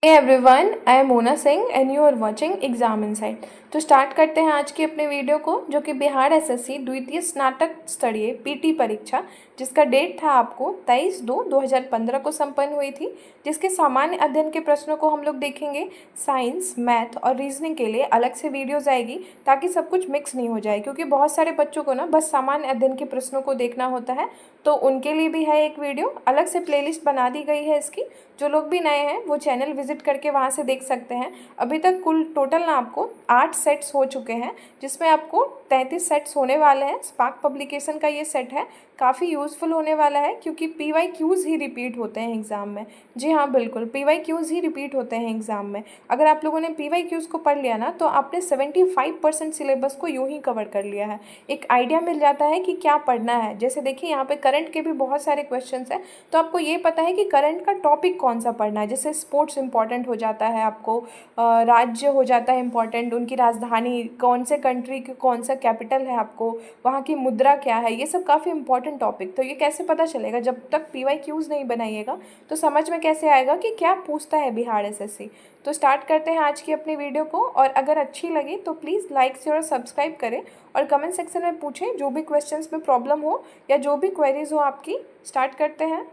Hey everyone, I am Mona Singh and you are watching Exam Insight। तो start करते हैं आज की अपने वीडियो को, जो कि बिहार एसएससी द्वितीय स्नातक स्तरीय पीटी परीक्षा, जिसका डेट था आपको 23/2/2015 को संपन्न हुई थी, जिसके सामान्य अध्ययन के प्रश्नों को हम लोग देखेंगे। साइंस, मैथ और रीजनिंग के लिए अलग से वीडियोज़ आएगी ताकि सब कुछ मिक्स नहीं हो जाए, क्योंकि बहुत सारे बच्चों को ना बस सामान्य अध्ययन के प्रश्नों को देखना होता है। तो उनके लिए भी है एक वीडियो, अलग से प्लेलिस्ट बना दी गई है इसकी। जो लोग भी नए हैं वो चैनल विजिट करके वहाँ से देख सकते हैं। अभी तक कुल टोटल ना आपको 8 सेट्स हो चुके हैं, जिसमें आपको 33 सेट्स होने वाले हैं। स्पार्क पब्लिकेशन का ये सेट है, काफ़ी यूज़फुल होने वाला है, क्योंकि PYQs ही रिपीट होते हैं एग्ज़ाम में। जी हाँ, बिल्कुल PYQs ही रिपीट होते हैं एग्ज़ाम में। अगर आप लोगों ने PYQs को पढ़ लिया ना, तो आपने 75% सिलेबस को यूँ ही कवर कर लिया है। एक आइडिया मिल जाता है कि क्या पढ़ना है। जैसे देखिए, यहाँ पे करंट के भी बहुत सारे क्वेश्चंस हैं, तो आपको ये पता है कि करंट का टॉपिक कौन सा पढ़ना है। जैसे स्पोर्ट्स इंपॉर्टेंट हो जाता है आपको, राज्य हो जाता है इंपॉर्टेंट, उनकी राजधानी कौन से कंट्री की, कौन सा कैपिटल है आपको, वहाँ की मुद्रा क्या है, ये सब काफ़ी इंपॉर्टेंट टॉपिक। तो ये कैसे पता चलेगा जब तक PYQs नहीं बनाइएगा, तो समझ में कैसे आएगा कि क्या पूछता है बिहार एसएससी। तो स्टार्ट करते हैं आज की अपनी वीडियो को, और अगर अच्छी लगी तो प्लीज़ लाइक शेयर और सब्सक्राइब करें, और कमेंट सेक्शन में पूछें जो भी क्वेश्चंस में प्रॉब्लम हो या जो भी क्वेरीज हो आपकी। स्टार्ट करते हैं।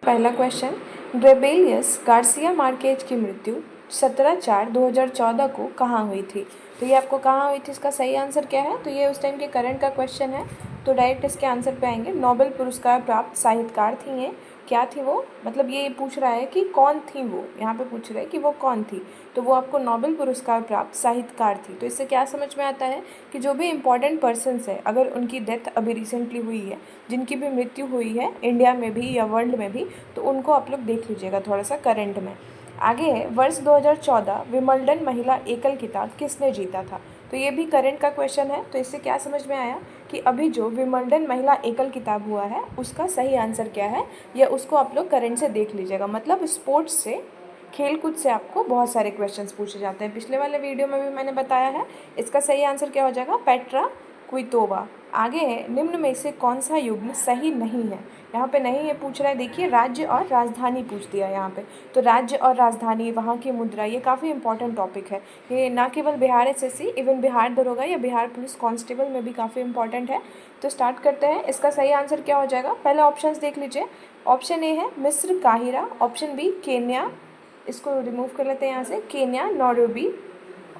पहला क्वेश्चन, ग्रेबेलियस गार्सिया मार्केज की मृत्यु 17/4/2014 को कहाँ हुई थी। तो ये आपको कहाँ हुई थी, इसका सही आंसर क्या है। तो ये उस टाइम के करंट का क्वेश्चन है, तो डायरेक्ट इसके आंसर पे आएंगे। नोबेल पुरस्कार प्राप्त साहित्यकार थी ये, क्या थी वो, मतलब ये पूछ रहा है कि कौन थी वो, यहाँ पे पूछ रहा है कि वो कौन थी। तो वो आपको नोबेल पुरस्कार प्राप्त साहित्यकार थी। तो इससे क्या समझ में आता है कि जो भी इंपॉर्टेंट पर्सन्स है, अगर उनकी डेथ अभी रिसेंटली हुई है, जिनकी भी मृत्यु हुई है इंडिया में भी या वर्ल्ड में भी, तो उनको आप लोग देख लीजिएगा थोड़ा सा करंट में। आगे है, वर्ष 2014 विंबलडन महिला एकल खिताब किसने जीता था। तो ये भी करंट का क्वेश्चन है। तो इससे क्या समझ में आया कि अभी जो विंबलडन महिला एकल खिताब हुआ है, उसका सही आंसर क्या है, या उसको आप लोग करंट से देख लीजिएगा। मतलब स्पोर्ट्स से, खेलकूद से आपको बहुत सारे क्वेश्चंस पूछे जाते हैं। पिछले वाले वीडियो में भी मैंने बताया है। इसका सही आंसर क्या हो जाएगा, पेट्रा क्वितोवा। आगे है, निम्न में से कौन सा युग्म सही नहीं है। यहाँ पे नहीं है पूछ रहा है, देखिए राज्य और राजधानी पूछ दिया यहाँ पे। तो राज्य और राजधानी, वहाँ की मुद्रा, ये काफ़ी इंपॉर्टेंट टॉपिक है। ये ना केवल बिहार एसएससी, इवन बिहार दरोगा या बिहार पुलिस कांस्टेबल में भी काफ़ी इंपॉर्टेंट है। तो स्टार्ट करते हैं। इसका सही आंसर क्या हो जाएगा, पहले ऑप्शंस देख लीजिए। ऑप्शन ए है मिस्र काहिरा, ऑप्शन बी केन्या, इसको रिमूव कर लेते हैं यहाँ से, केन्या नैरोबी।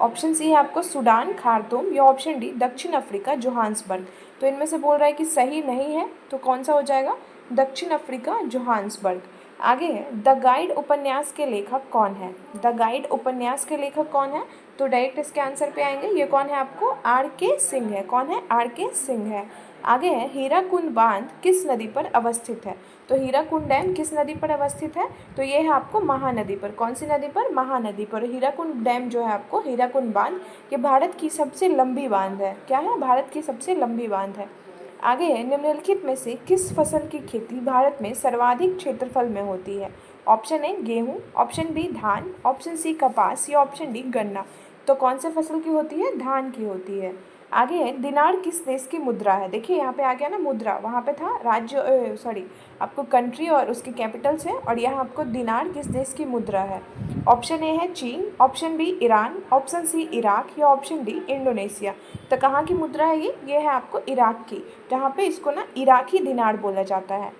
ऑप्शन सी है आपको सूडान खार्तूम, या ऑप्शन डी दक्षिण अफ्रीका जोहान्सबर्ग। तो इनमें से बोल रहा है कि सही नहीं है, तो कौन सा हो जाएगा, दक्षिण अफ्रीका जोहान्सबर्ग। आगे है, द गाइड उपन्यास के लेखक कौन है। द गाइड उपन्यास के लेखक कौन है, तो डायरेक्ट इसके आंसर पे आएंगे। ये कौन है आपको, RK सिंह है। कौन है, RK सिंह है। आगे है, हीराकुंड बांध किस नदी पर अवस्थित है। तो हीराकुंड डैम किस नदी पर अवस्थित है, तो ये है आपको महानदी पर। कौन सी नदी पर, महानदी पर। हीराकुंड डैम जो है आपको, हीराकुंड बांध, ये भारत की सबसे लंबी बांध है। क्या है, भारत की सबसे लंबी बांध है। आगे है, निम्नलिखित में से किस फसल की खेती भारत में सर्वाधिक क्षेत्रफल में होती है। ऑप्शन ए गेहूँ, ऑप्शन बी धान, ऑप्शन सी कपास, या ऑप्शन डी गन्ना। तो कौन से फसल की होती है, धान की होती है। आगे है, दिनार किस देश की मुद्रा है। देखिए यहाँ पे आ गया ना मुद्रा, वहाँ पे था राज्य, सॉरी आपको कंट्री और उसकी कैपिटल से, और यहाँ आपको दिनार किस देश की मुद्रा है। ऑप्शन ए है चीन, option B Iran, option C Iraq, या ऑप्शन डी इंडोनेशिया। तो कहाँ की मुद्रा है ये है आपको इराक की, जहाँ पे इसको ना इराकी दिनार बोला जाता है।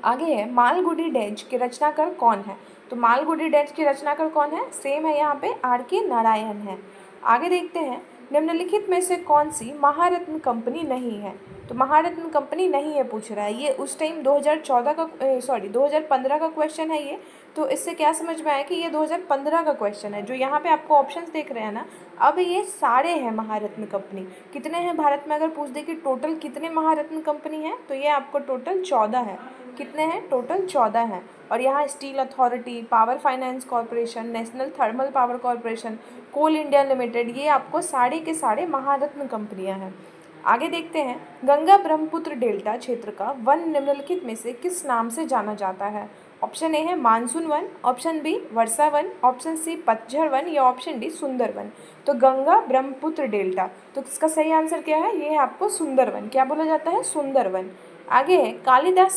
आगे है, मालगुडी डेज के रचनाकार कौन है। तो मालगुडी डेज के रचनाकार कौन है, सेम है यहाँ पे, RK नारायण है। आगे देखते हैं, निम्नलिखित में से कौन सी महारत्न कंपनी नहीं है। तो महारत्न कंपनी नहीं है पूछ रहा है। ये उस टाइम 2014 का, सॉरी 2015 का क्वेश्चन है ये। तो इससे क्या समझ में आया कि ये 2015 का क्वेश्चन है। जो यहाँ पे आपको ऑप्शंस देख रहे हैं ना, अब ये सारे हैं महारत्न कंपनी। कितने हैं भारत में, अगर पूछ दे कि टोटल कितने महारत्न कंपनी हैं, तो ये आपको टोटल 14 है। कितने हैं, टोटल 14 हैं। और यहाँ Steel Authority, Power Finance Corporation, National Thermal Power Corporation, Coal India Limited, ये आपको सारे के सारे महारत्न कंपनियां हैं। आगे देखते हैं, गंगा ब्रह्मपुत्र डेल्टा क्षेत्र का वन निम्नलिखित में से किस नाम से जाना जाता है। ऑप्शन ए है मानसून वन, ऑप्शन बी वर्षा वन, ऑप्शन सी पतझड़ वन, या ऑप्शन डी सुंदर वन। तो गंगा ब्रह्मपुत्र डेल्टा, तो इसका सही आंसर क्या है, ये है आपको सुंदर वन। क्या बोला जाता है, सुंदर वन। आगे है, कालिदास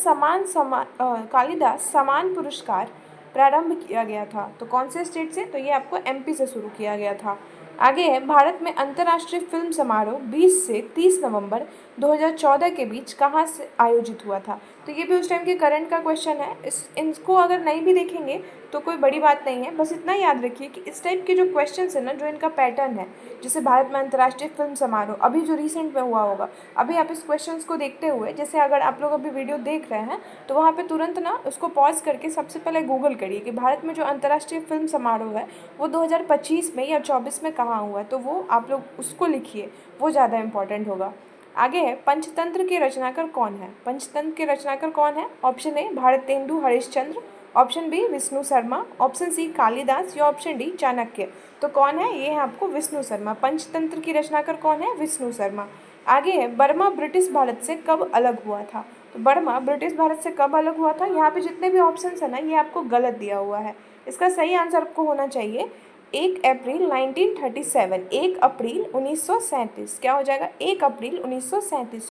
समान पुरस्कार प्रारंभ किया गया था? तो कौन से स्टेट से? तो ये आपको एमपी से शुरू किया गया था। आगे है, भारत में अंतर्राष्ट्रीय फिल्म समारोह 20 से 30 नवंबर 2014 के बीच कहाँ से आयोजित हुआ था? तो ये भी उस टाइम के करंट का क्वेश्चन है। इनको अगर नहीं भी देखेंगे तो कोई बड़ी बात नहीं है, बस इतना याद रखिए कि इस टाइप के जो क्वेश्चंस है ना, जो इनका पैटर्न है, जैसे भारत में अंतर्राष्ट्रीय फिल्म समारोह अभी जो रिसेंट में हुआ होगा, अभी आप इस क्वेश्चंस को देखते हुए, जैसे अगर आप लोग अभी वीडियो देख रहे हैं तो वहाँ पे तुरंत ना उसको पॉज करके सबसे पहले गूगल करिए कि भारत में जो अंतर्राष्ट्रीय फिल्म समारोह है वो 2025 में या 24 में कहाँ हुआ, तो वो आप लोग उसको लिखिए, वो ज़्यादा इंपॉर्टेंट होगा। आगे है, पंचतंत्र के रचनाकार कौन है? पंचतंत्र के रचनाकार कौन है? Option A Bharatendu Harishchandra, option B Vishnu Sharma, option C Kalidas या ऑप्शन डी चाणक्य। तो कौन है? ये है आपको विष्णु शर्मा। पंचतंत्र की रचनाकार कौन है? विष्णु शर्मा। आगे है, बर्मा ब्रिटिश भारत से कब अलग हुआ था? तो बर्मा ब्रिटिश भारत से कब अलग हुआ था? यहाँ पे जितने भी ऑप्शन है ना, ये आपको गलत दिया हुआ है। इसका सही आंसर आपको होना चाहिए 1 अप्रैल 1937, 1 अप्रैल 1937। क्या हो जाएगा? 1 अप्रैल 1937।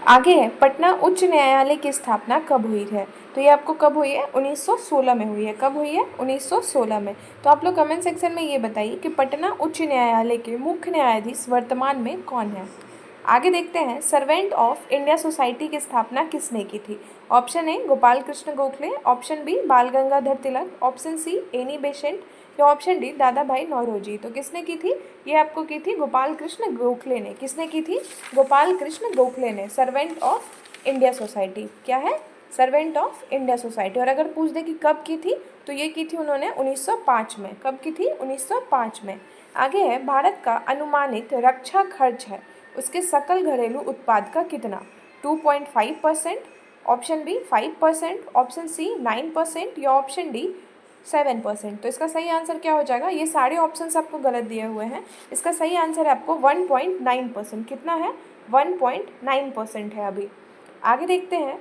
आगे है, पटना उच्च न्यायालय की स्थापना कब हुई है? तो ये आपको कब हुई है? 1916 में हुई है। कब हुई है? 1916 में। तो आप लोग कमेंट सेक्शन में ये बताइए कि पटना उच्च न्यायालय के मुख्य न्यायाधीश वर्तमान में कौन है? आगे देखते हैं, सर्वेंट ऑफ इंडिया सोसाइटी की स्थापना किसने की थी? Option A Gopal Krishna Gokhale, option B Bal Gangadhar Tilak, option C Annie Besant या option D Dadabhai Naoroji. तो किसने की थी? ये आपको की थी गोपाल कृष्ण गोखले ने। किसने की थी? गोपाल कृष्ण गोखले ने। सर्वेंट ऑफ इंडिया सोसाइटी क्या है? Servant of India society. और अगर पूछ दे कि कब की थी, तो ये की थी उन्होंने 1905 में। कब की थी? 1905 में। आगे है, भारत का अनुमानित रक्षा खर्च है उसके सकल घरेलू उत्पाद का कितना? 2.5%, ऑप्शन बी 5%, ऑप्शन सी 9% या ऑप्शन डी 7%। तो इसका सही आंसर क्या हो जाएगा? ये सारे ऑप्शंस आपको गलत दिए हुए हैं। इसका सही आंसर है आपको 1.9%। कितना है? 1.9% है। अभी आगे देखते हैं,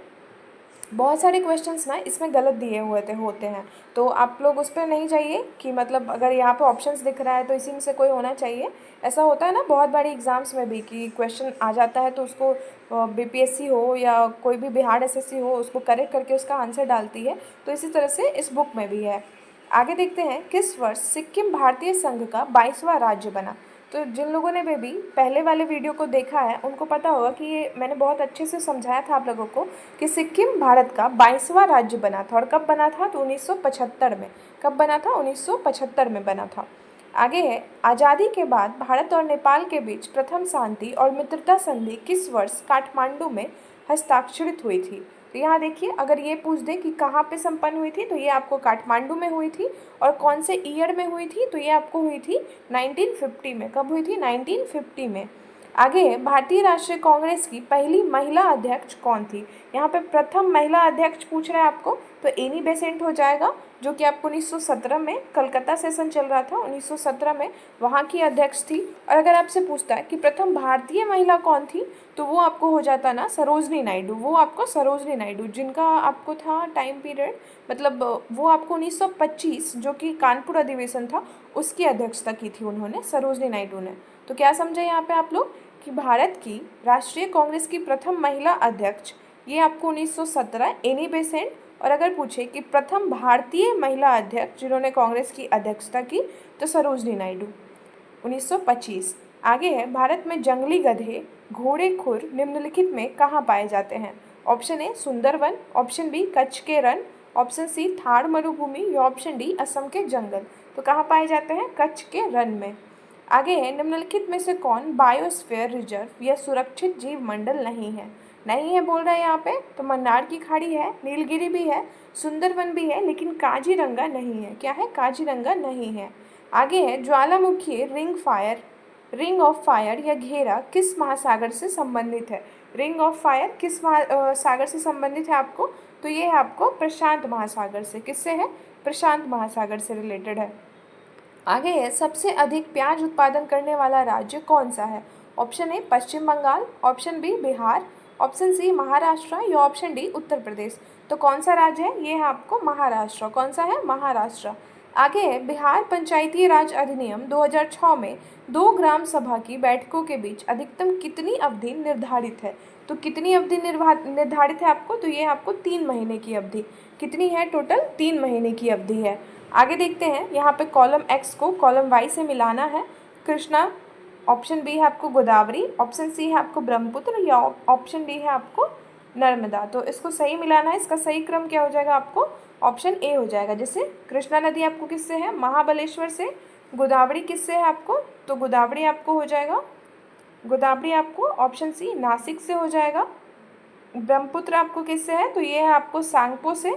बहुत सारे क्वेश्चंस ना इसमें गलत दिए हुए होते हैं, तो आप लोग उस पर नहीं जाइए कि मतलब अगर यहाँ पे ऑप्शंस दिख रहा है तो इसी में से कोई होना चाहिए। ऐसा होता है ना बहुत बारी एग्जाम्स में भी कि क्वेश्चन आ जाता है तो उसको बीपीएससी हो या कोई भी बिहार एसएससी हो उसको करेक्ट करके उसका आंसर डालती है, तो इसी तरह से इस बुक में भी है। आगे देखते हैं, किस वर्ष सिक्किम भारतीय संघ का 22वां राज्य बना? तो जिन लोगों ने भी पहले वाले वीडियो को देखा है उनको पता होगा कि ये मैंने बहुत अच्छे से समझाया था आप लोगों को कि सिक्किम भारत का 22वां राज्य बना था। और कब बना था? तो 1975 में। कब बना था? 1975 में बना था। आगे है, आज़ादी के बाद भारत और नेपाल के बीच प्रथम शांति और मित्रता संधि किस वर्ष काठमांडू में हस्ताक्षरित हुई थी? तो यहाँ देखिए, अगर ये पूछ दे कि कहाँ पे संपन्न हुई थी, तो ये आपको काठमांडू में हुई थी। और कौन से ईयर में हुई थी? तो ये आपको हुई थी 1950 में। कब हुई थी? 1950 में। आगे है, भारतीय राष्ट्रीय कांग्रेस की पहली महिला अध्यक्ष कौन थी? यहाँ पे प्रथम महिला अध्यक्ष पूछ रहा है आपको, तो एनी बेसेंट हो जाएगा, जो कि आपको 1917 में कलकत्ता सेशन चल रहा था 1917 में, वहाँ की अध्यक्ष थी। और अगर आपसे पूछता है कि प्रथम भारतीय महिला कौन थी, तो वो आपको हो जाता ना सरोजनी नायडू। वो आपको सरोजनी नायडू, जिनका आपको था टाइम पीरियड, मतलब वो आपको 1925 जो कि कानपुर अधिवेशन था उसकी अध्यक्षता की थी उन्होंने, सरोजनी नायडू ने। तो क्या समझे यहाँ पे आप लोग कि भारत की राष्ट्रीय कांग्रेस की प्रथम महिला अध्यक्ष ये आपको 1917 एनी बेसेंट। और अगर पूछे कि प्रथम भारतीय महिला अध्यक्ष जिन्होंने कांग्रेस की अध्यक्षता की, तो सरोजनी नायडू 1925। आगे है, भारत में जंगली गधे, घोड़े, खुर निम्नलिखित में कहाँ पाए जाते हैं? Option A Sundarban, option B Kutch के रण, ऑप्शन सी थार मरुभूमि या ऑप्शन डी असम के जंगल। तो कहाँ पाए जाते हैं? कच्छ के रण में। आगे है, निम्नलिखित में से कौन बायोस्फीयर रिजर्व या सुरक्षित जीव मंडल नहीं है? नहीं है बोल रहा है यहाँ पे, तो मन्नार की खाड़ी है, नीलगिरी भी है, सुंदरवन भी है, लेकिन काजीरंगा नहीं है। क्या है? काजीरंगा नहीं है। आगे है, ज्वालामुखी रिंग ऑफ फायर या घेरा किस महासागर से संबंधित है? रिंग ऑफ फायर किस सागर से संबंधित है आपको? तो ये है आपको प्रशांत महासागर से। किससे है? प्रशांत महासागर से रिलेटेड है। आगे है, सबसे अधिक प्याज उत्पादन करने वाला राज्य कौन सा है? Option A Paschim Bengal, option B Bihar, option C Maharashtra या ऑप्शन डी उत्तर प्रदेश। तो कौन सा राज्य है? ये है आपको महाराष्ट्र। कौन सा है? महाराष्ट्र। आगे है, बिहार पंचायती राज अधिनियम 2006 में 2 ग्राम सभा की बैठकों के बीच अधिकतम कितनी अवधि निर्धारित है? तो कितनी अवधि निर्धारित है आपको? तो ये आपको 3 महीने की अवधि। कितनी है टोटल? 3 महीने की अवधि है। आगे देखते हैं, यहाँ पे कॉलम x को कॉलम y से मिलाना है। कृष्णा, ऑप्शन बी है आपको गोदावरी, ऑप्शन सी है आपको ब्रह्मपुत्र, या ऑप्शन डी है आपको नर्मदा। तो इसको सही मिलाना है। इसका सही क्रम क्या हो जाएगा आपको? ऑप्शन ए हो जाएगा। जैसे कृष्णा नदी आपको किससे है? महाबलेश्वर से। गोदावरी किससे है आपको? तो गोदावरी आपको हो जाएगा, गोदावरी आपको ऑप्शन सी नासिक से हो जाएगा। ब्रह्मपुत्र आपको किससे है? तो ये है आपको सांगपो से।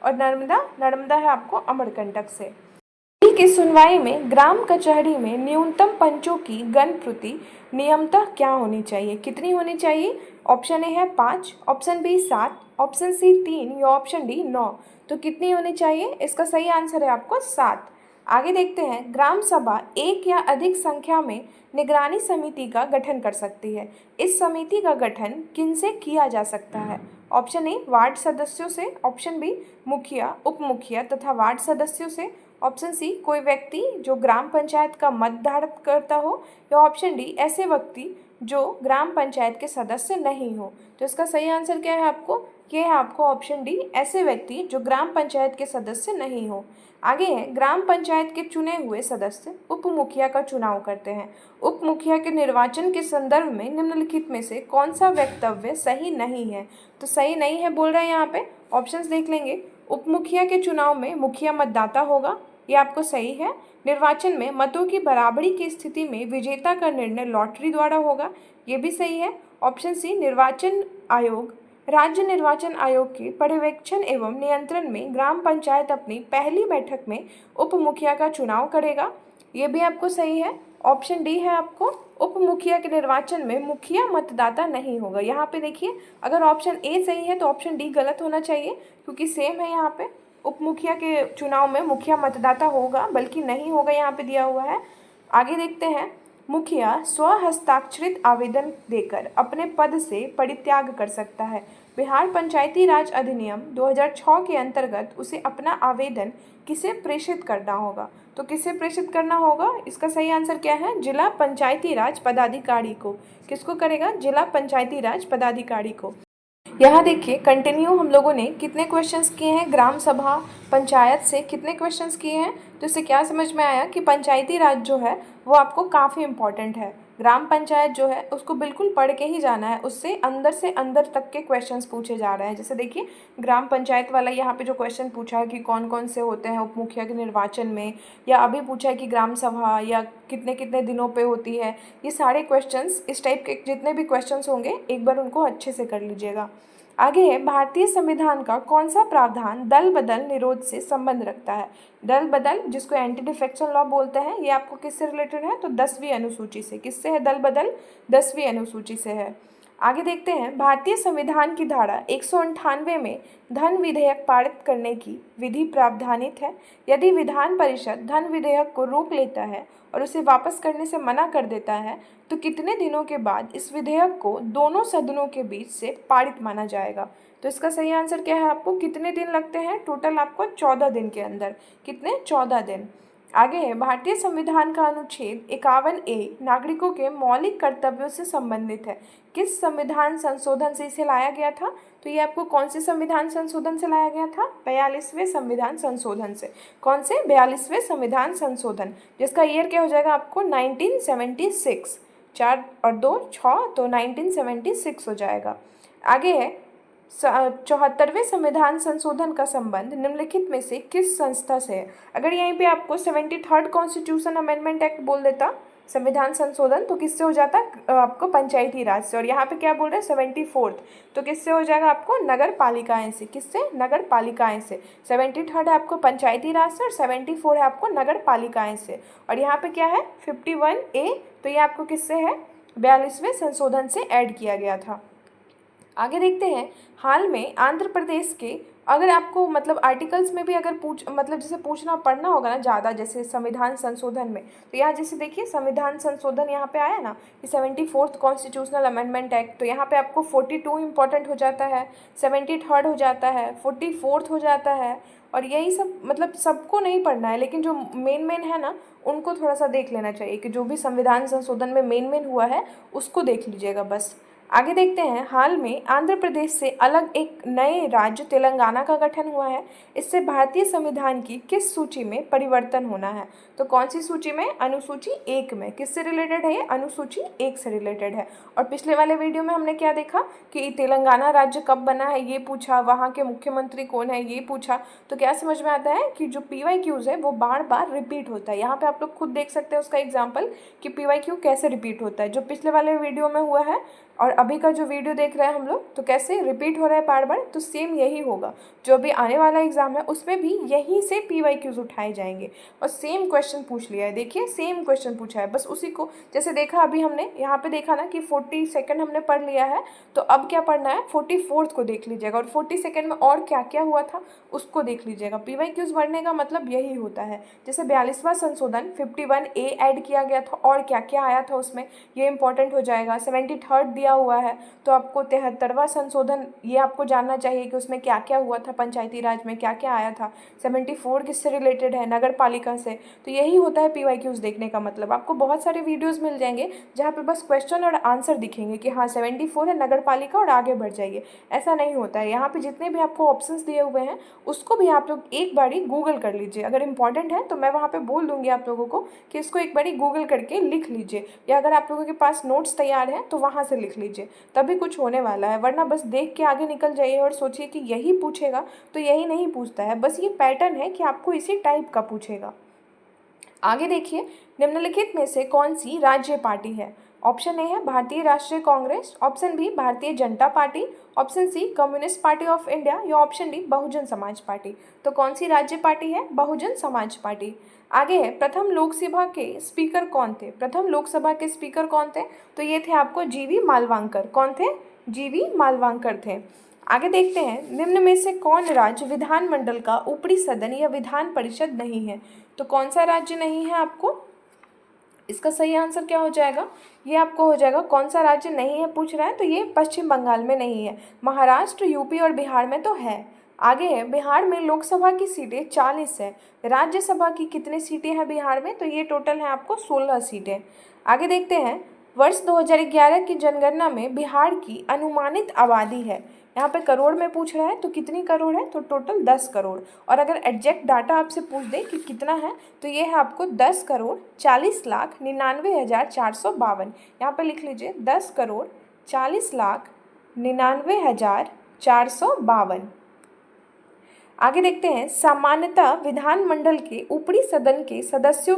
और नर्मदा, नर्मदा है आपको अमरकंटक से। अपील की सुनवाई में ग्राम कचहरी में न्यूनतम पंचों की गणप्रति नियमतः क्या होनी चाहिए? कितनी होनी चाहिए? ऑप्शन ए है 5, ऑप्शन बी 7, ऑप्शन सी 3 या ऑप्शन डी 9। तो कितनी होनी चाहिए? इसका सही आंसर है आपको 7। आगे देखते हैं, ग्राम सभा एक या अधिक संख्या में निगरानी समिति का गठन कर सकती है। इस समिति का गठन किनसे किया जा सकता है? ऑप्शन ए वार्ड सदस्यों से, ऑप्शन बी मुखिया, उप मुखिया तथा वार्ड सदस्यों से, ऑप्शन सी कोई व्यक्ति जो ग्राम पंचायत का मत धारक करता हो, या ऑप्शन डी ऐसे व्यक्ति जो ग्राम पंचायत के सदस्य नहीं हो। तो इसका सही आंसर क्या है आपको? ये है आपको ऑप्शन डी, ऐसे व्यक्ति जो ग्राम पंचायत के सदस्य नहीं हो। आगे है, ग्राम पंचायत के चुने हुए सदस्य उप मुखिया का चुनाव करते हैं। उप मुखिया के निर्वाचन के संदर्भ में निम्नलिखित में से कौन सा वक्तव्य सही नहीं है? तो सही नहीं है बोल रहे हैं यहाँ पे, ऑप्शंस देख लेंगे। उप मुखिया के चुनाव में मुखिया मतदाता होगा, ये आपको सही है। निर्वाचन में मतों की बराबरी की स्थिति में विजेता का निर्णय लॉटरी द्वारा होगा, ये भी सही है। ऑप्शन सी निर्वाचन आयोग, राज्य निर्वाचन आयोग के पर्यवेक्षण एवं नियंत्रण में ग्राम पंचायत अपनी पहली बैठक में उप मुखिया का चुनाव करेगा, ये भी आपको सही है। ऑप्शन डी है आपको उप मुखिया के निर्वाचन में मुखिया मतदाता नहीं होगा। यहाँ पे देखिए, अगर ऑप्शन ए सही है तो ऑप्शन डी गलत होना चाहिए, क्योंकि सेम है। यहाँ पे उप मुखिया के चुनाव में मुखिया मतदाता होगा, बल्कि नहीं होगा, यहाँ पे दिया हुआ है। आगे देखते हैं, मुखिया स्वहस्ताक्षरित आवेदन देकर अपने पद से परित्याग कर सकता है। बिहार पंचायती राज अधिनियम 2006 के अंतर्गत उसे अपना आवेदन किसे प्रेषित करना होगा? तो किसे प्रेषित करना होगा? इसका सही आंसर क्या है? जिला पंचायती राज पदाधिकारी को। किसको करेगा? जिला पंचायती राज पदाधिकारी को। यहाँ देखिए, कंटिन्यू हम लोगों ने कितने क्वेश्चंस किए हैं ग्राम सभा पंचायत से, कितने क्वेश्चंस किए हैं। तो इससे क्या समझ में आया कि पंचायती राज जो है वो आपको काफ़ी इम्पॉर्टेंट है। ग्राम पंचायत जो है उसको बिल्कुल पढ़ के ही जाना है, उससे अंदर तक के क्वेश्चंस पूछे जा रहे हैं। जैसे देखिए, ग्राम पंचायत वाला यहाँ पे जो क्वेश्चन पूछा है कि कौन कौन से होते हैं उप मुखिया के निर्वाचन में, या अभी पूछा है कि ग्राम सभा या कितने कितने दिनों पे होती है। ये सारे क्वेश्चंस, इस टाइप के जितने भी क्वेश्चंस होंगे एक बार उनको अच्छे से कर लीजिएगा। आगे है, भारतीय संविधान का कौन सा प्रावधान दल बदल निरोध से संबंध रखता है? दल बदल, जिसको एंटी डिफेक्शन लॉ बोलते हैं, ये आपको किससे रिलेटेड है? तो 10वीं अनुसूची से। किससे है दल बदल? 10वीं अनुसूची से है। आगे देखते हैं, भारतीय संविधान की धारा 198 में धन विधेयक पारित करने की विधि प्रावधानित है। यदि विधान परिषद धन विधेयक को रोक लेता है और उसे वापस करने से मना कर देता है, तो कितने दिनों के बाद इस विधेयक को दोनों सदनों के बीच से पारित माना जाएगा? तो इसका सही आंसर क्या है आपको? कितने दिन लगते हैं? टोटल आपको 14 दिन के अंदर। कितने? 14 दिन। आगे है, भारतीय संविधान का अनुच्छेद 51A नागरिकों के मौलिक कर्तव्यों से संबंधित है। किस संविधान संशोधन से इसे लाया गया था? तो ये आपको कौन से संविधान संशोधन से लाया गया था? 42वें संविधान संशोधन से। कौन से? 42वें संविधान संशोधन, जिसका ईयर क्या हो जाएगा आपको? 1976। 4 और 2 6, तो 1976 हो जाएगा। आगे है, 74वें संविधान संशोधन का संबंध निम्नलिखित में से किस संस्था से है? अगर यहीं पे आपको 73rd कॉन्स्टिट्यूशन अमेंडमेंट एक्ट बोल देता संविधान संशोधन, तो किससे हो जाता? आपको पंचायती राज से। और यहाँ पे क्या बोल रहे हैं? 74th, तो किससे हो जाएगा आपको? नगर पालिकाएं से। किससे? नगर पालिकाएं से। 73rd है आपको पंचायती राज से और 74 है आपको नगर पालिकाएं से। और यहाँ पे क्या है? 51A, तो ये आपको किससे है? 42वें संशोधन से ऐड किया गया था। आगे देखते हैं, हाल में आंध्र प्रदेश के, अगर आपको मतलब आर्टिकल्स में भी अगर जैसे पूछना पढ़ना होगा ना ज़्यादा, जैसे संविधान संशोधन में, तो यहाँ जैसे देखिए संविधान संशोधन यहाँ पे आया ना कि 74th कॉन्स्टिट्यूशनल अमेंडमेंट एक्ट, तो यहाँ पे आपको 42 इंपॉर्टेंट हो जाता है, 73rd हो जाता है, 44th हो जाता है। और यही सब मतलब सबको नहीं पढ़ना है, लेकिन जो मेन है ना उनको थोड़ा सा देख लेना चाहिए कि जो भी संविधान संशोधन में मेन हुआ है उसको देख लीजिएगा बस। आगे देखते हैं, हाल में आंध्र प्रदेश से अलग एक नए राज्य तेलंगाना का गठन हुआ है। इससे भारतीय संविधान की किस सूची में परिवर्तन होना है? तो कौन सी सूची में? अनुसूची 1 में। किससे रिलेटेड है ये? अनुसूची 1 से रिलेटेड है। और पिछले वाले वीडियो में हमने क्या देखा कि तेलंगाना राज्य कब बना है ये पूछा, वहाँ के मुख्यमंत्री कौन है ये पूछा। तो क्या समझ में आता है कि जो PYQs है वो बार बार रिपीट होता है। यहाँ पे आप लोग खुद देख सकते हैं उसका एग्जाम्पल कि PYQ कैसे रिपीट होता है। जो पिछले वाले वीडियो में हुआ है और अभी का जो वीडियो देख रहे हैं हम लोग, तो कैसे रिपीट हो रहा है बार बार, तो सेम यही होगा। जो अभी आने वाला एग्जाम है उसमें भी यहीं से PYQs उठाए जाएंगे और सेम क्वेश्चन पूछ लिया है। देखिए सेम क्वेश्चन पूछा है, बस उसी को जैसे देखा अभी हमने यहाँ पे देखा ना कि 42 हमने पढ़ लिया है, तो अब क्या पढ़ना है? 44 को देख लीजिएगा और 42 में और क्या क्या हुआ था उसको देख लीजिएगा। PYQs पढ़ने का मतलब यही होता है। जैसे 42वां संशोधन 51A ऐड किया गया था और क्या क्या आया था उसमें, ये इंपॉर्टेंट हो जाएगा। 73rd दिया हुआ है तो आपको 73वां संशोधन ये आपको जानना चाहिए कि उसमें क्या क्या हुआ था, पंचायती राज में क्या क्या आया था। 74 किससे रिलेटेड है? नगर पालिका से। तो यही होता है PYQs देखने का मतलब। आपको बहुत सारे वीडियोस मिल जाएंगे जहाँ पे बस क्वेश्चन और आंसर दिखेंगे कि हाँ 74 है नगर पालिका और आगे बढ़ जाइए। ऐसा नहीं होता है। यहाँ पे जितने भी आपको ऑप्शंस दिए हुए हैं उसको भी आप लोग एक बारी गूगल कर लीजिए। अगर इंपॉर्टेंट है तो मैं वहाँ पे बोल दूंगी आप लोगों को कि इसको एक बारी गूगल करके लिख लीजिए, या अगर आप लोगों के पास नोट्स तैयार हैं तो वहाँ से लिख लीजिए, तभी कुछ होने वाला है। वरना बस देख के आगे निकल जाइए और सोचिए कि यही पूछेगा, तो यही नहीं पूछता है। बस ये पैटर्न है कि आपको इसी टाइप का पूछेगा। आगे देखिए, निम्नलिखित में से कौन सी राज्य पार्टी है? ऑप्शन ए है भारतीय राष्ट्रीय Congress, option B Bharatiya Janata party, option C communist party of India, या option D Bahujan Samaj party. तो कौन सी राज्य पार्टी है? बहुजन समाज पार्टी। आगे है, प्रथम लोकसभा के स्पीकर कौन थे? प्रथम लोकसभा के स्पीकर कौन थे? तो ये थे आपको GV मालवांकर। कौन थे? GV मालवांकर थे। आगे देखते हैं, निम्न में से कौन राज्य विधानमंडल का ऊपरी सदन या विधान परिषद नहीं है? तो कौन सा राज्य नहीं है आपको? इसका सही आंसर क्या हो जाएगा? ये आपको हो जाएगा, कौन सा राज्य नहीं है पूछ रहा है, तो ये पश्चिम बंगाल में नहीं है। महाराष्ट्र, यूपी और बिहार में तो है। आगे है, बिहार में लोकसभा की सीटें 40 है। राज्यसभा की कितनी सीटें हैं बिहार में? तो ये टोटल है आपको 16 सीटें। आगे देखते हैं, वर्ष 2011 की जनगणना में बिहार की अनुमानित आबादी है। यहाँ पे करोड़ में पूछ रहा है, तो कितनी करोड़ है? तो टोटल 10 करोड़। और अगर एग्जैक्ट डाटा आपसे पूछ दे कि कितना है, तो ये है आपको 10 करोड़ 40,99,452। यहाँ पे लिख लीजिए 10 करोड़ 40,99,452। आगे देखते हैं, सामान्यतः विधानमंडल के ऊपरी सदन के सदस्यों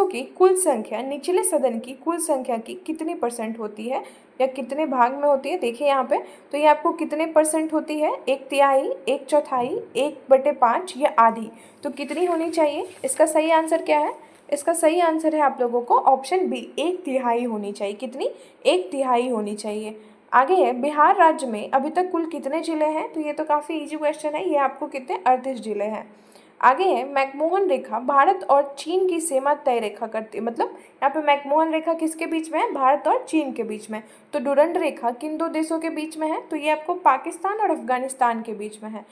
की कुल संख्या निचले सदन की कुल संख्या की कितनी % होती है या कितने भाग में होती है? देखिए यहाँ पे, तो ये आपको कितने % होती है? 1/3, 1/4, 1/5 या आधी। तो कितनी होनी चाहिए? इसका सही आंसर क्या है? इसका सही आंसर है आप लोगों को ऑप्शन बी, 1/3 होनी चाहिए। कितनी? 1/3 होनी चाहिए। आगे है, बिहार राज्य में अभी तक कुल कितने जिले हैं? तो ये तो काफ़ी इजी क्वेश्चन है, ये आपको कितने? 38 जिले हैं। आगे है, मैकमोहन रेखा भारत और चीन की सीमा तय रेखा करती है। मतलब यहाँ पे मैकमोहन रेखा किसके बीच में है? भारत और चीन के बीच में। तो डुरंड रेखा किन दो देशों के बीच में है? तो ये आपको पाकिस्तान और अफगानिस्तान के बीच में है।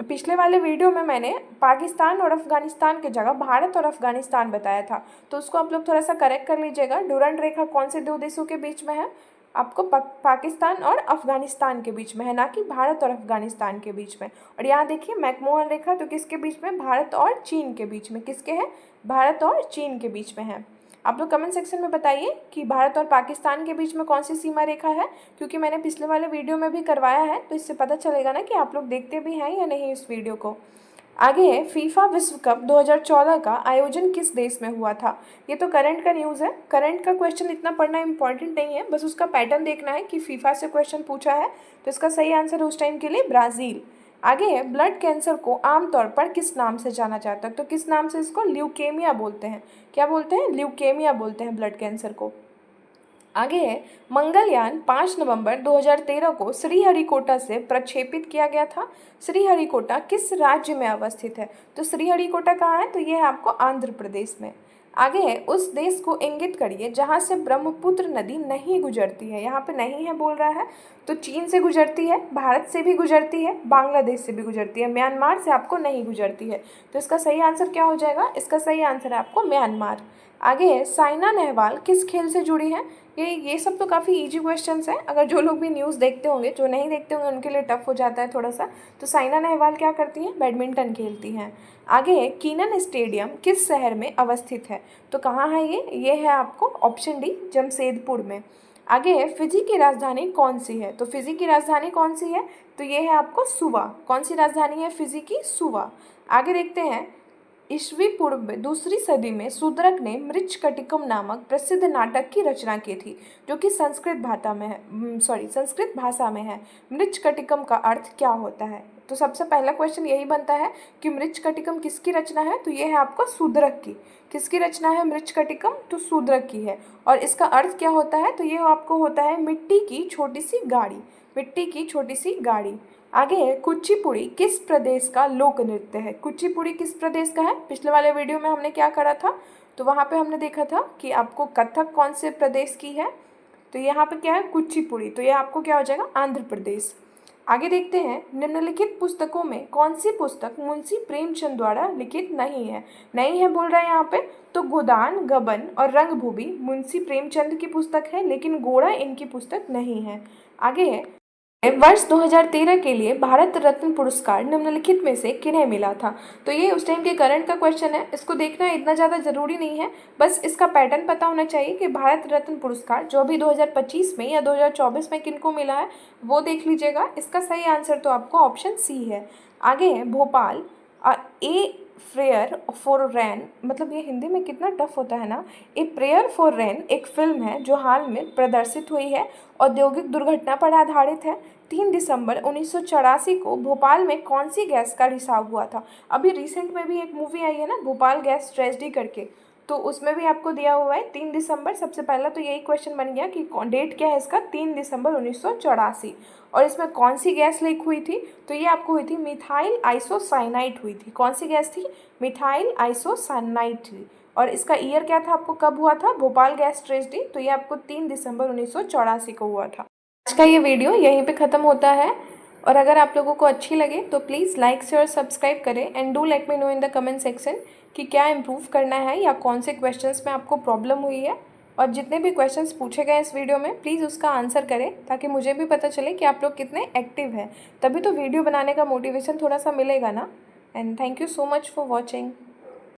पिछले वाले वीडियो में मैंने पाकिस्तान और अफगानिस्तान की जगह भारत और अफगानिस्तान बताया था, तो उसको आप लोग थोड़ा सा करेक्ट कर लीजिएगा। डुरंड रेखा कौन से दो देशों के बीच में है? आपको पाकिस्तान और अफगानिस्तान के बीच में है, ना कि भारत और अफगानिस्तान के बीच में। और यहाँ देखिए मैकमोहन रेखा तो किसके बीच में? भारत और चीन के बीच में। किसके है? भारत और चीन के बीच में है। आप लोग कमेंट सेक्शन में बताइए कि भारत और पाकिस्तान के बीच में कौन सी सीमा रेखा है, क्योंकि मैंने पिछले वाले वीडियो में भी करवाया है, तो इससे पता चलेगा ना कि आप लोग देखते भी हैं या नहीं इस वीडियो को। आगे है, फीफा विश्व कप 2014 का आयोजन किस देश में हुआ था? ये तो करंट का न्यूज़ है। करंट का क्वेश्चन इतना पढ़ना इंपॉर्टेंट नहीं है, बस उसका पैटर्न देखना है कि फीफा से क्वेश्चन पूछा है, तो इसका सही आंसर उस टाइम के लिए ब्राज़ील। आगे है, ब्लड कैंसर को आमतौर पर किस नाम से जाना जाता है? तो किस नाम से इसको? ल्यूकेमिया बोलते हैं। क्या बोलते हैं? ल्यूकेमिया बोलते हैं ब्लड कैंसर को। आगे है, मंगलयान 5 नवंबर 2013 को श्रीहरिकोटा से प्रक्षेपित किया गया था। श्रीहरिकोटा किस राज्य में अवस्थित है? तो श्रीहरिकोटा कहाँ है? तो ये है आपको आंध्र प्रदेश में। आगे है, उस देश को इंगित करिए जहाँ से ब्रह्मपुत्र नदी नहीं गुजरती है। यहाँ पे नहीं है बोल रहा है, तो चीन से गुजरती है, भारत से भी गुजरती है, बांग्लादेश से भी गुजरती है, म्यांमार से आपको नहीं गुजरती है। तो इसका सही आंसर क्या हो जाएगा? इसका सही आंसर है आपको म्यांमार। आगे है, साइना नेहवाल किस खेल से जुड़ी है? ये सब तो काफ़ी इजी क्वेश्चंस हैं। अगर जो लोग भी न्यूज़ देखते होंगे, जो नहीं देखते होंगे उनके लिए टफ हो जाता है थोड़ा सा। तो साइना नेहवाल क्या करती हैं? बैडमिंटन खेलती हैं। आगे है, कीनन स्टेडियम किस शहर में अवस्थित है? तो कहाँ है ये है आपको ऑप्शन डी, जमशेदपुर में। आगे है, फिजी की राजधानी कौन सी है? तो फिजी की राजधानी कौन सी है? तो ये है आपको सुवा। कौन सी राजधानी है फिजी की? सुवा। आगे देखते हैं, ईस्वी पूर्व में 2री सदी में शूद्रक ने मृच्छकटिकम नामक प्रसिद्ध नाटक की रचना की थी, जो कि संस्कृत भाषा में है। मृच्छकटिकम का अर्थ क्या होता है? तो सबसे पहला क्वेश्चन यही बनता है कि मृच्छकटिकम किसकी रचना है? तो ये है आपका शूद्रक की। किसकी रचना है मृच्छकटिकम? तो शूद्रक की है। और इसका अर्थ क्या होता है? तो ये आपको होता है मिट्टी की छोटी सी गाड़ी। मिट्टी की छोटी सी गाड़ी। आगे है, कुचिपुड़ी किस प्रदेश का लोक नृत्य है? कुचिपुड़ी किस प्रदेश का है? पिछले वाले वीडियो में हमने क्या करा था? तो वहाँ पे हमने देखा था कि आपको कथक कौन से प्रदेश की है। तो यहाँ पे क्या है? कुचिपुड़ी। तो ये आपको क्या हो जाएगा? आंध्र प्रदेश। आगे देखते हैं, निम्नलिखित पुस्तकों में कौन सी पुस्तक मुंशी प्रेमचंद द्वारा लिखित नहीं है? नहीं है बोल रहा है यहाँ पे। तो गोदान, गबन और रंगभूमि मुंशी प्रेमचंद की पुस्तक है, लेकिन गोड़ा इनकी पुस्तक नहीं है। आगे है, वर्ष 2013 के लिए भारत रत्न पुरस्कार निम्नलिखित में से किन्हें मिला था? तो ये उस टाइम के करंट का क्वेश्चन है। इसको देखना इतना ज़्यादा ज़रूरी नहीं है, बस इसका पैटर्न पता होना चाहिए कि भारत रत्न पुरस्कार जो अभी 2025 में या 2024 में किनको मिला है वो देख लीजिएगा। इसका सही आंसर तो आपको ऑप्शन सी है। आगे है, भोपाल ए प्रेयर फॉर रैन, मतलब ये हिंदी में कितना टफ होता है ना। ए प्रेयर फॉर रैन एक फिल्म है जो हाल में प्रदर्शित हुई है, औद्योगिक दुर्घटना पर आधारित है। 3 दिसंबर 1984 को भोपाल में कौन सी गैस का रिसाव हुआ था? अभी रिसेंट में भी एक मूवी आई है ना, भोपाल गैस ट्रेजेडी करके, तो उसमें भी आपको दिया हुआ है 3 दिसंबर। सबसे पहला तो यही क्वेश्चन बन गया कि डेट क्या है इसका? 3 दिसंबर 1984। और इसमें कौन सी गैस लीक हुई थी? तो ये आपको हुई थी मिथाइल आइसोसाइनाइड हुई थी। कौन सी गैस थी? मिथाइल आइसोसाइनाइड थी। और इसका ईयर क्या था? आपको कब हुआ था भोपाल गैस ट्रेजेडी? तो ये आपको 3 दिसंबर 1984 को हुआ था। आज का ये वीडियो यहीं पे ख़त्म होता है। और अगर आप लोगों को अच्छी लगे तो प्लीज़ लाइक शेयर सब्सक्राइब करें and do let me know in the comment section कि क्या इम्प्रूव करना है या कौन से क्वेश्चंस में आपको प्रॉब्लम हुई है। और जितने भी क्वेश्चंस पूछे गए इस वीडियो में प्लीज़ उसका आंसर करें, ताकि मुझे भी पता चले कि आप लोग कितने एक्टिव हैं। तभी तो वीडियो बनाने का मोटिवेशन थोड़ा सा मिलेगा ना। And thank you so much for watching.